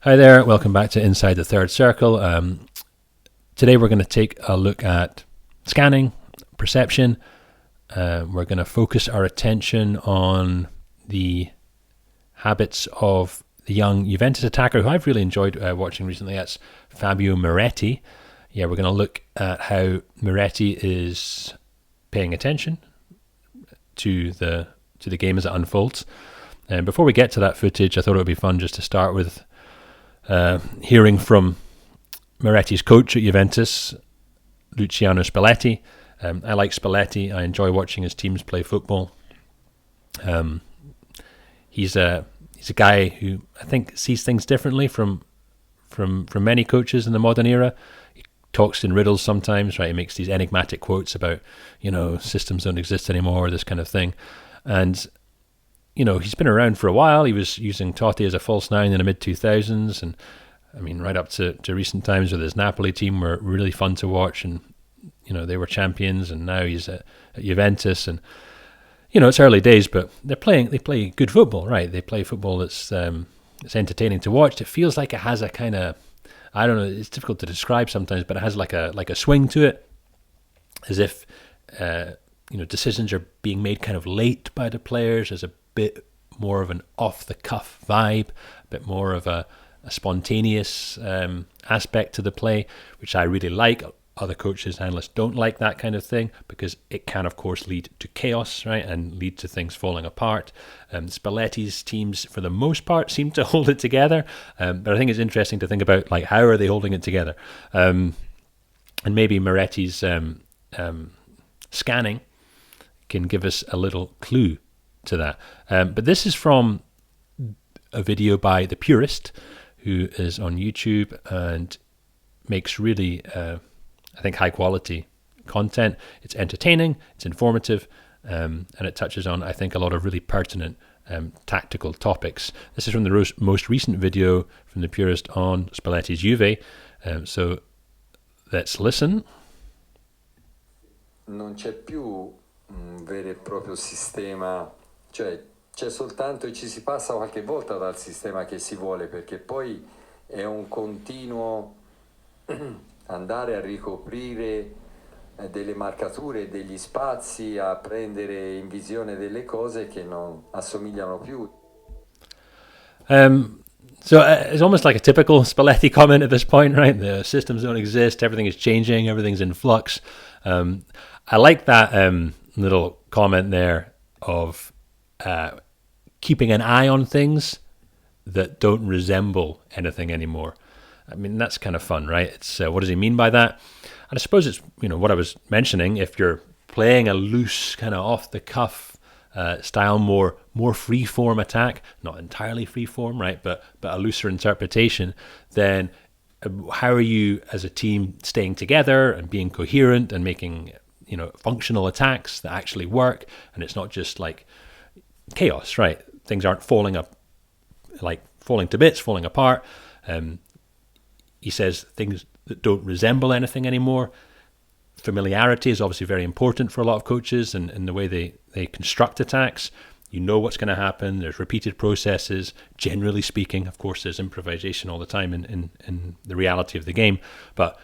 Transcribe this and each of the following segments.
Hi there, welcome back to Inside the Third Circle. Today we're going to take a look at scanning, perception. We're going to focus our attention on the habits of the young Juventus attacker who I've really enjoyed watching recently. That's Fabio Miretti. Yeah, we're going to look at how Miretti is paying attention to the game as it unfolds. And before we get to that footage, I thought it would be fun just to start with hearing from Miretti's coach at Juventus, Luciano Spalletti. I like Spalletti. I enjoy watching his teams play football. He's a guy who I think sees things differently from many coaches in the modern era. He talks in riddles sometimes, right? He makes these enigmatic quotes about, systems don't exist anymore, this kind of thing. And he's been around for a while. He was using Totti as a false nine in the mid-2000s, and I mean, right up to recent times with his Napoli team were really fun to watch, and they were champions, and now he's at Juventus, and it's early days, but they play good football, right? They play football that's it's entertaining to watch. It feels like it has a kind of, I don't know, it's difficult to describe sometimes, but it has like a swing to it, as if decisions are being made kind of late by the players. There's a bit more of an off-the-cuff vibe, a bit more of a spontaneous aspect to the play, which I really like. Other coaches, analysts don't like that kind of thing because it can, of course, lead to chaos, right, and lead to things falling apart. Spalletti's teams, for the most part, seem to hold it together, but I think it's interesting to think about, like, how are they holding it together? And maybe Miretti's scanning can give us a little clue to that. But this is from a video by The Purist, who is on YouTube and makes really, I think, high quality content. It's entertaining, it's informative, and it touches on, I think, a lot of really pertinent tactical topics. This is from the most recent video from The Purist on Spalletti's Juve. So let's listen. Non c'è più un vero e proprio sistema, cioè c'è soltanto, e ci si passa qualche volta dal sistema che si vuole, perché poi è un continuo andare a ricoprire delle marcature, degli spazi, a prendere in visione delle cose che non assomigliano più. So it's almost like a typical Spalletti comment at this point, right? The systems don't exist, everything is changing, everything's in flux. I like that little comment there of keeping an eye on things that don't resemble anything anymore. I mean, that's kind of fun, right? It's what does he mean by that? And I suppose it's what I was mentioning. If you're playing a loose, kind of off the cuff style, more free form attack, not entirely free form, right? But a looser interpretation, then how are you as a team staying together and being coherent and making functional attacks that actually work? And it's not just like chaos, right? Things aren't falling to bits, falling apart. He says things that don't resemble anything anymore. Familiarity is obviously very important for a lot of coaches, and the way they construct attacks. You know what's going to happen. There's repeated processes. Generally speaking, of course, there's improvisation all the time in the reality of the game. But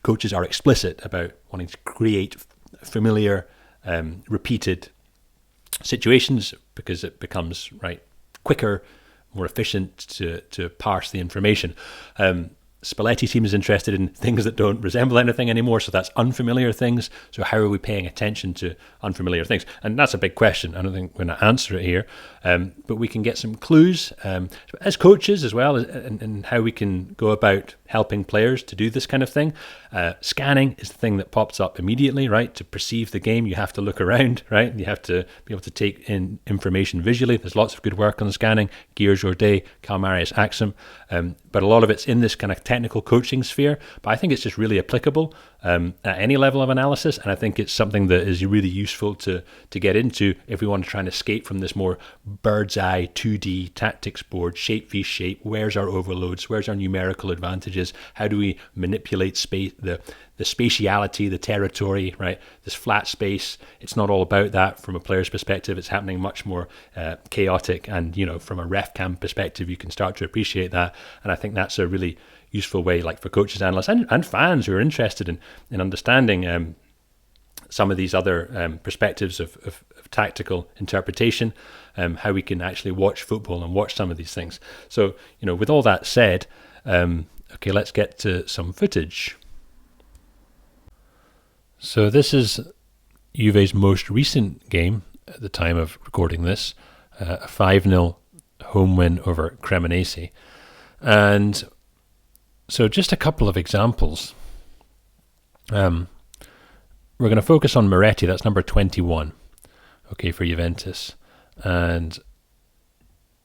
coaches are explicit about wanting to create familiar, repeated situations because it becomes quicker, more efficient to parse the information. Spalletti's team is interested in things that don't resemble anything anymore, so that's unfamiliar things. So how are we paying attention to unfamiliar things? And that's a big question. I don't think we're going to answer it here, but we can get some clues as coaches as well, and how we can go about helping players to do this kind of thing. Scanning is the thing that pops up immediately, right? To perceive the game, you have to look around, right? You have to be able to take in information visually. There's lots of good work on scanning. Gear Jourdain, Calmarius Axum, but a lot of it's in this kind of technical coaching sphere. But I think it's just really applicable at any level of analysis, and I think it's something that is really useful to get into if we want to try and escape from this more bird's eye 2D tactics board, shape v shape. Where's our overloads? Where's our numerical advantages? How do we manipulate space, the spatiality, the territory, right? This flat space. It's not all about that from a player's perspective. It's happening much more chaotic, and from a ref cam perspective, you can start to appreciate that. And I think that's a really useful way, like for coaches, analysts, and fans who are interested in understanding some of these other perspectives of tactical interpretation, how we can actually watch football and watch some of these things. So, with all that said, okay, let's get to some footage. So this is Juve's most recent game at the time of recording this, a 5-0 home win over Cremonese. And so just a couple of examples. We're going to focus on Miretti, that's number 21, okay, for Juventus. And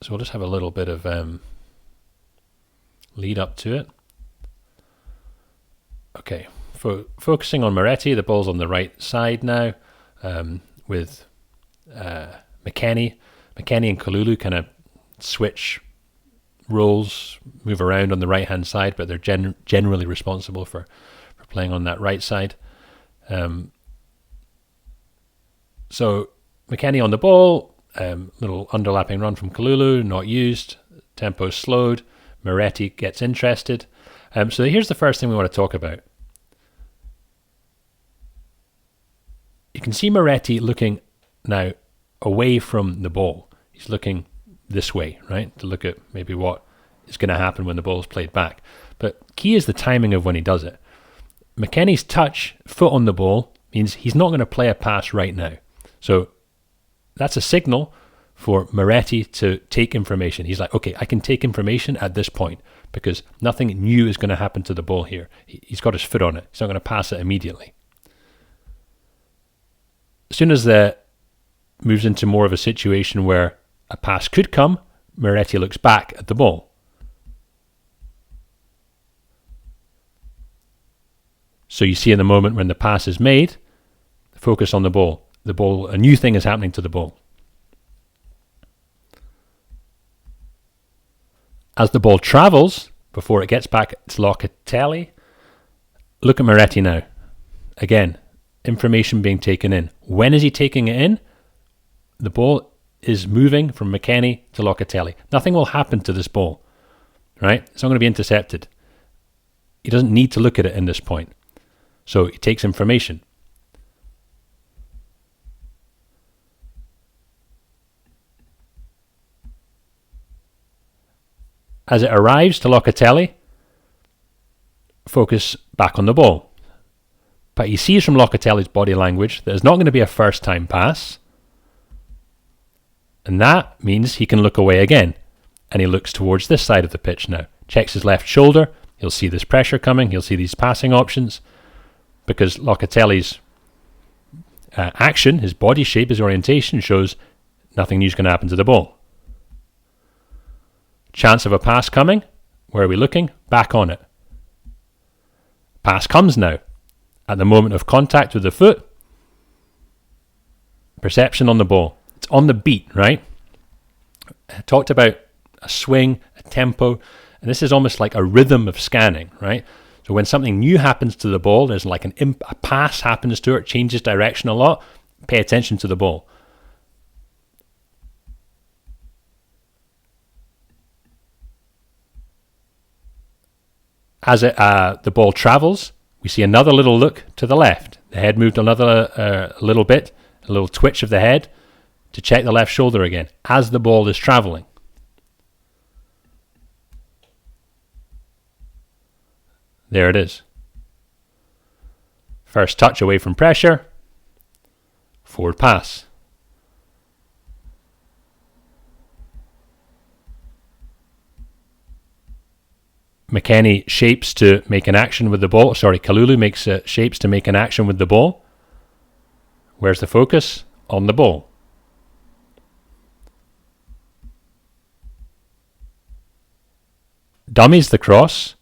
so we'll just have a little bit of lead up to it. Okay, focusing on Miretti, the ball's on the right side now, with McKennie. McKennie and Kalulu kind of switch roles, move around on the right-hand side, but they're generally responsible for playing on that right side. So McKennie on the ball, little underlapping run from Kalulu, not used, tempo slowed, Miretti gets interested. So here's the first thing we want to talk about. You can see Miretti looking now away from the ball. He's looking this way, right, to look at maybe what is going to happen when the ball is played back. But key is the timing of when he does it. McKennie's touch, foot on the ball, means he's not going to play a pass right now. So that's a signal for Miretti to take information. He's like, okay, I can take information at this point because nothing new is going to happen to the ball here. He's got his foot on it. He's not going to pass it immediately. As soon as that moves into more of a situation where a pass could come, Miretti looks back at the ball. So you see in the moment when the pass is made, focus on the ball. The ball, a new thing is happening to the ball. As the ball travels, before it gets back to Locatelli, look at Miretti now. Again, information being taken in. When is he taking it in? The ball is moving from McKennie to Locatelli. Nothing will happen to this ball, right? It's not going to be intercepted. He doesn't need to look at it in this point. So he takes information. As it arrives to Locatelli, focus back on the ball. But he sees from Locatelli's body language that it's not going to be a first-time pass. And that means he can look away again. And he looks towards this side of the pitch now. Checks his left shoulder. He'll see this pressure coming. He'll see these passing options. Because Locatelli's action, his body shape, his orientation shows nothing new is going to happen to the ball. Chance of a pass coming. Where are we looking? Back on it. Pass comes now. At the moment of contact with the foot, perception on the ball. It's on the beat, right? I talked about a swing, a tempo, and this is almost like a rhythm of scanning, right? So when something new happens to the ball, there's like a pass happens to it, changes direction a lot, pay attention to the ball. As the ball travels, we see another little look to the left. The head moved another little bit, a little twitch of the head to check the left shoulder again as the ball is traveling. There it is. First touch away from pressure, forward pass. McKennie shapes to make an action with the ball. Kalulu makes shapes to make an action with the ball. Where's the focus? On the ball. Dummies the cross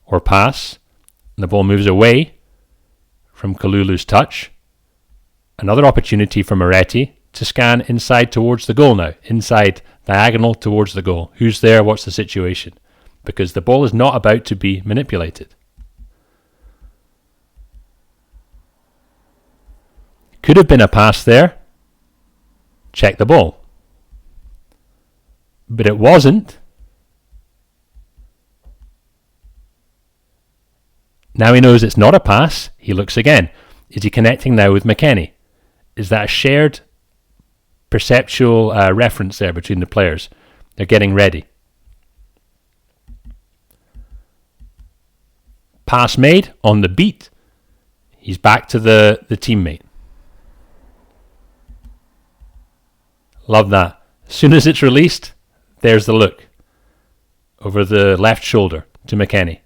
or pass, and the ball moves away from Kalulu's touch. Another opportunity for Miretti to scan inside towards the goal now. Inside, diagonal towards the goal. Who's there? What's the situation? Because the ball is not about to be manipulated. Could have been a pass there. Check the ball. But it wasn't. Now he knows it's not a pass. He looks again. Is he connecting now with McKennie? Is that a shared perceptual reference there between the players? They're getting ready. Pass made on the beat. He's back to the teammate. Love that. As soon as it's released, there's the look. Over the left shoulder to McKennie.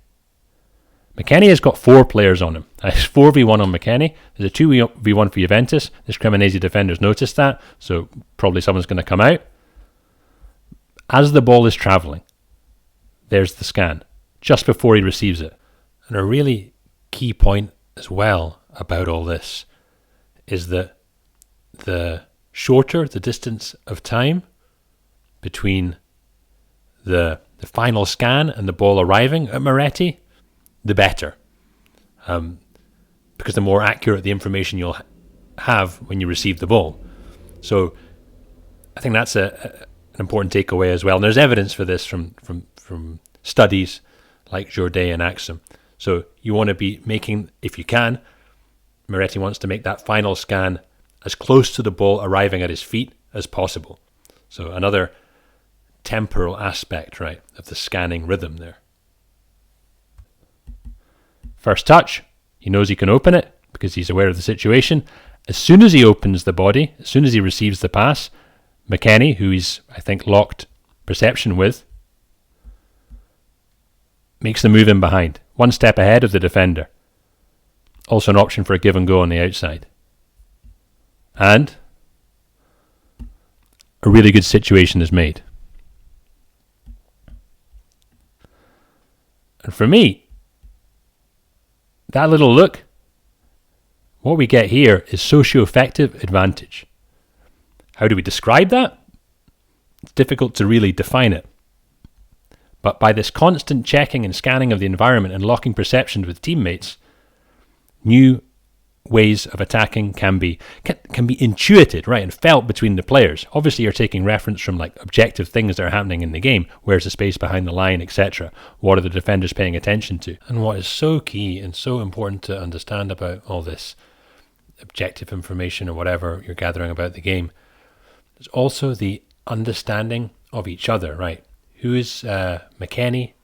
McKennie has got 4 players on him. It's 4v1 on McKennie. There's a 2v1 for Juventus. The Cremonese defenders noticed that, so probably someone's going to come out. As the ball is travelling, there's the scan, just before he receives it. And a really key point as well about all this is that the shorter the distance of time between the final scan and the ball arriving at Miretti, the better. Because the more accurate the information you'll have when you receive the ball. So I think that's an important takeaway as well. And there's evidence for this from studies like Jourdain and Axum. So you want to be making, if you can, Miretti wants to make that final scan as close to the ball arriving at his feet as possible. So another temporal aspect, right, of the scanning rhythm there. First touch, he knows he can open it because he's aware of the situation. As soon as he opens the body, as soon as he receives the pass, McKennie, who he's, I think, locked perception with, makes the move in behind, 1 step ahead of the defender. Also an option for a give and go on the outside. And a really good situation is made. And for me, that little look, what we get here is socio-affective advantage. How do we describe that? It's difficult to really define it. But by this constant checking and scanning of the environment and locking perceptions with teammates, new ways of attacking can be intuited, right, and felt between the players. Obviously, you're taking reference from like objective things that are happening in the game. Where's the space behind the line, etc. What are the defenders paying attention to? And what is so key and so important to understand about all this objective information or whatever you're gathering about the game is also the understanding of each other, right? Who is McKennie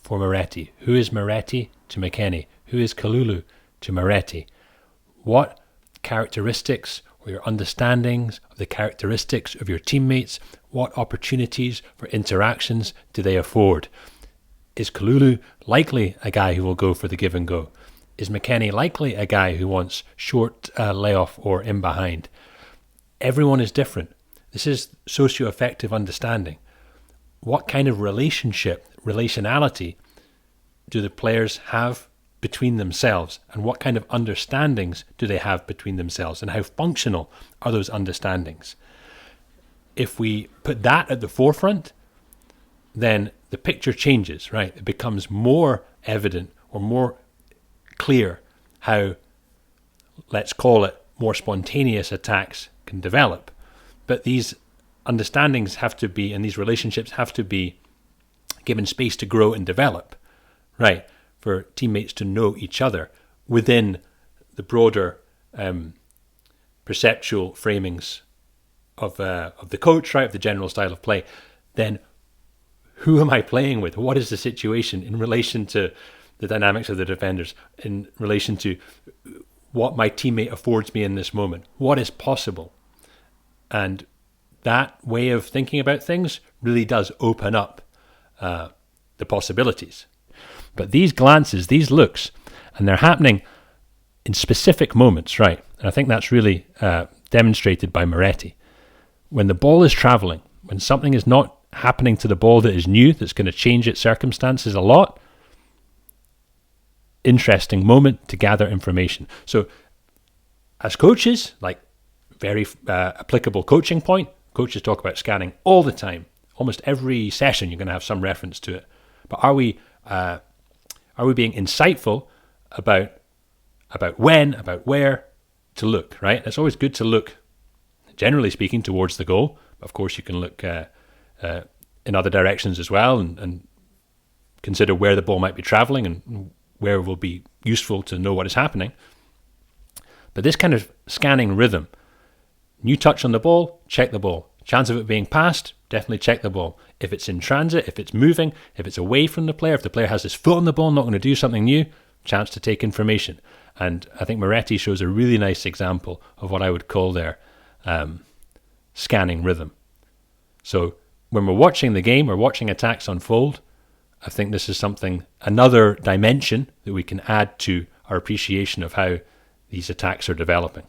for Miretti? Who is Miretti to McKennie? Who is Kalulu to Miretti? What characteristics or your understandings of the characteristics of your teammates, what opportunities for interactions do they afford? Is Kalulu likely a guy who will go for the give and go? Is McKennie likely a guy who wants short layoff or in behind? Everyone is different. This is socio-affective understanding. What kind of relationality do the players have between themselves, and what kind of understandings do they have between themselves, and how functional are those understandings? If we put that at the forefront, then the picture changes, right? It becomes more evident or more clear how, let's call it, more spontaneous attacks can develop. But these understandings have to be, and these relationships have to be given space to grow and develop, right? For teammates to know each other within the broader perceptual framings of the coach, right, of the general style of play. Then who am I playing with? What is the situation in relation to the dynamics of the defenders, in relation to what my teammate affords me in this moment? What is possible? And that way of thinking about things really does open up the possibilities. But these glances, these looks, and they're happening in specific moments, right? And I think that's really demonstrated by Miretti. When the ball is travelling, when something is not happening to the ball that is new, that's going to change its circumstances a lot, interesting moment to gather information. So as coaches, like very applicable coaching point, coaches talk about scanning all the time. Almost every session you're going to have some reference to it. But are we being insightful about when, about where to look, right? It's always good to look, generally speaking, towards the goal. Of course, you can look in other directions as well, and consider where the ball might be traveling and where it will be useful to know what is happening. But this kind of scanning rhythm, new touch on the ball, check the ball. Chance of it being passed, definitely check the ball. If it's in transit, if it's moving, if it's away from the player, if the player has his foot on the ball, not going to do something new, chance to take information. And I think Miretti shows a really nice example of what I would call their scanning rhythm. So when we're watching the game, we're watching attacks unfold, I think this is another dimension that we can add to our appreciation of how these attacks are developing.